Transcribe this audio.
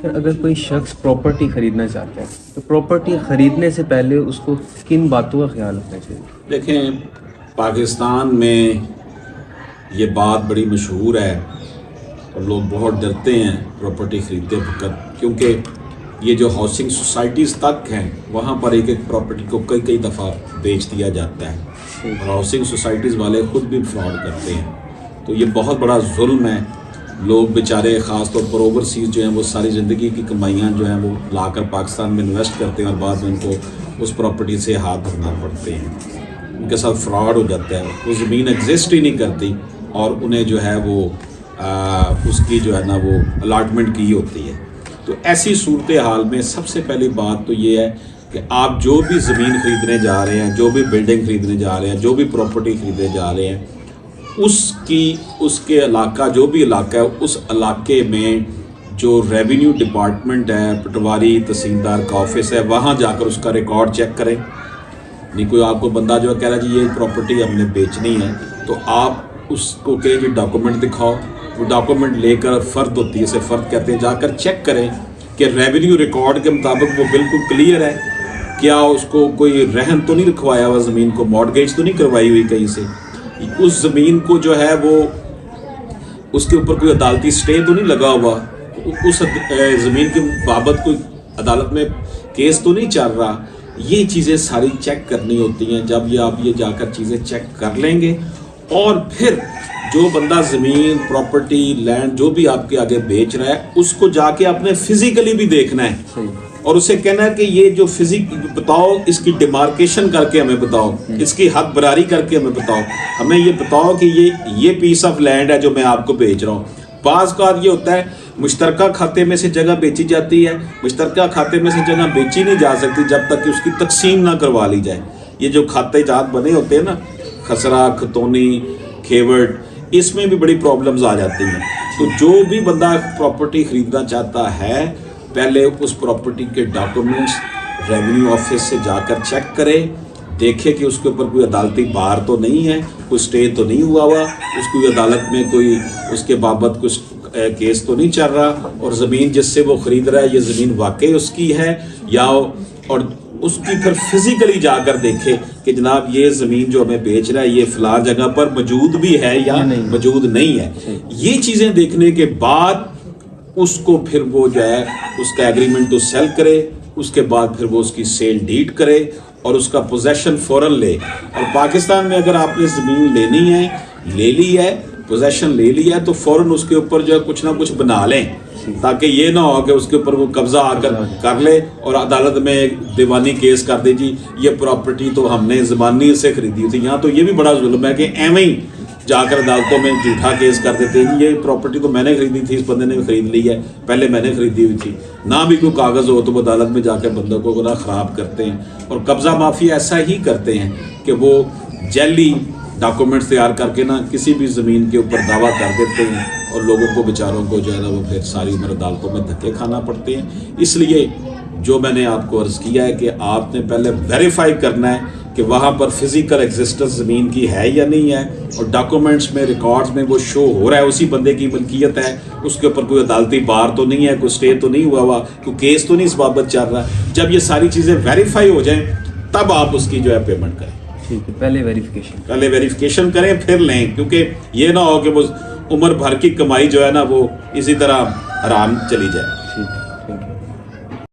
پھر اگر کوئی شخص پراپرٹی خریدنا چاہتا ہے تو پراپرٹی خریدنے سے پہلے اس کو کن باتوں کا خیال رکھنا چاہیے؟ دیکھیں، پاکستان میں یہ بات بڑی مشہور ہے اور لوگ بہت ڈرتے ہیں پراپرٹی خریدتے وقت، کیونکہ یہ جو ہاؤسنگ سوسائٹیز تک ہیں وہاں پر ایک ایک پراپرٹی کو کئی دفعہ بیچ دیا جاتا ہے اور ہاؤسنگ سوسائٹیز والے خود بھی فراڈ کرتے ہیں. تو یہ بہت بڑا ظلم ہے. لوگ بیچارے خاص طور پر اوورسیز جو ہیں وہ ساری زندگی کی کمائیاں جو ہیں وہ لا کر پاکستان میں انویسٹ کرتے ہیں اور بعد میں ان کو اس پراپرٹی سے ہاتھ دھونا پڑتے ہیں. ان کے ساتھ فراڈ ہو جاتا ہے. وہ زمین ایگزسٹ ہی نہیں کرتی اور انہیں جو ہے وہ اس کی جو ہے نا وہ الاٹمنٹ کی ہوتی ہے. تو ایسی صورتحال میں سب سے پہلی بات تو یہ ہے کہ آپ جو بھی زمین خریدنے جا رہے ہیں، جو بھی بلڈنگ خریدنے جا رہے ہیں، جو بھی پراپرٹی خریدنے جا رہے ہیں، اس کے علاقہ جو بھی علاقہ ہے اس علاقے میں جو ریونیو ڈپارٹمنٹ ہے، پٹواری تحصیلدار کا آفس ہے، وہاں جا کر اس کا ریکارڈ چیک کریں. نہیں کوئی آپ کو بندہ جو ہے کہہ رہا ہے جی یہ پراپرٹی ہم نے بیچنی ہے، تو آپ اس کو کہیں جی ڈاکومنٹ دکھاؤ. وہ ڈاکومنٹ لے کر فرد ہوتی ہے، اسے فرد کہتے ہیں، جا کر چیک کریں کہ ریونیو ریکارڈ کے مطابق وہ بالکل کلیئر ہے. کیا اس کو کوئی رہن تو نہیں رکھوایا ہوا، زمین کو مارگیج تو نہیں کروائی ہوئی کہیں سے، اس زمین کو جو ہے وہ اس کے اوپر کوئی عدالتی سٹے تو نہیں لگا ہوا، اس زمین کے بابت کوئی عدالت میں کیس تو نہیں چل رہا. یہ چیزیں ساری چیک کرنی ہوتی ہیں. جب آپ یہ جا کر چیزیں چیک کر لیں گے اور پھر جو بندہ زمین پراپرٹی لینڈ جو بھی آپ کے آگے بیچ رہا ہے اس کو جا کے آپ نے فزیکلی بھی دیکھنا ہے اور اسے کہنا ہے کہ یہ جو بتاؤ، اس کی ڈیمارکیشن کر کے ہمیں بتاؤ، اس کی حد براری کر کے ہمیں بتاؤ، ہمیں یہ بتاؤ کہ یہ پیس آف لینڈ ہے جو میں آپ کو بیچ رہا ہوں. بعض کا یہ ہوتا ہے مشترکہ کھاتے میں سے جگہ بیچی جاتی ہے، مشترکہ کھاتے میں سے جگہ بیچی نہیں جا سکتی جب تک کہ اس کی تقسیم نہ کروا لی جائے. یہ جو کھاتے جات بنے ہوتے ہیں نا، خسرہ، کھتونی، کھیوٹ، اس میں بھی بڑی پرابلمز آ جاتی ہیں. تو جو بھی بندہ پراپرٹی خریدنا چاہتا ہے پہلے اس پراپرٹی کے ڈاکومنٹس ریونیو آفس سے جا کر چیک کرے، دیکھے کہ اس کے اوپر کوئی عدالتی بار تو نہیں ہے، کوئی سٹے تو نہیں ہوا ہوا، اس کو عدالت میں کوئی اس کے بابت کچھ کیس تو نہیں چل رہا، اور زمین جس سے وہ خرید رہا ہے یہ زمین واقعی اس کی ہے یا، اور اس کی پھر فزیکلی جا کر دیکھے کہ جناب یہ زمین جو ہمیں بیچ رہا ہے یہ فلاں جگہ پر موجود بھی ہے یا موجود نہیں ہے. یہ چیزیں دیکھنے کے بعد اس کو پھر وہ جو ہے اس کا ایگریمنٹ تو سیل کرے، اس کے بعد پھر وہ اس کی سیل ڈیڈ کرے اور اس کا پوزیشن فوراً لے. اور پاکستان میں اگر آپ نے زمین لینی ہے، لے لی ہے، پوزیشن لے لی ہے، تو فوراً اس کے اوپر جو ہے کچھ نہ کچھ بنا لیں تاکہ یہ نہ ہو کہ اس کے اوپر وہ قبضہ آ کر لے اور عدالت میں دیوانی کیس کر دے جی یہ پراپرٹی تو ہم نے زمانی سے خریدی تھی. یہاں تو یہ بھی بڑا ظلم ہے کہ ایویں ہی جا کر عدالتوں میں جھوٹا کیس کر دیتے ہیں. یہ پراپرٹی تو میں نے خریدی تھی، اس بندے نے خرید لی ہے، پہلے میں نے خریدی ہوئی تھی، نہ بھی کوئی کاغذ ہو تو وہ عدالت میں جا کے بندوں کو گناہ خراب کرتے ہیں. اور قبضہ مافیا ایسا ہی کرتے ہیں کہ وہ جعلی ڈاکومنٹس تیار کر کے نا کسی بھی زمین کے اوپر دعویٰ کر دیتے ہیں اور لوگوں کو بیچاروں کو جو ہے نا وہ پھر ساری عمر عدالتوں میں دھکے کھانا پڑتے ہیں. اس لیے جو میں نے آپ کو عرض کیا ہے کہ آپ نے پہلے ویریفائی کرنا ہے کہ وہاں پر فزیکل ایگزسٹنس زمین کی ہے یا نہیں ہے، اور ڈاکومنٹس میں ریکارڈز میں وہ شو ہو رہا ہے اسی بندے کی ملکیت ہے، اس کے اوپر کوئی عدالتی بار تو نہیں ہے، کوئی سٹے تو نہیں ہوا ہوا، کوئی کیس تو نہیں اس بابت چل رہا. جب یہ ساری چیزیں ویریفائی ہو جائیں تب آپ اس کی جو ہے پیمنٹ کریں. ٹھیک ہے، پہلے ویریفیکیشن کریں پھر لیں، کیونکہ یہ نہ ہو کہ وہ عمر بھر کی کمائی جو ہے نا وہ اسی طرح حرام چلی جائے. ٹھیک ہے، تھینک یو.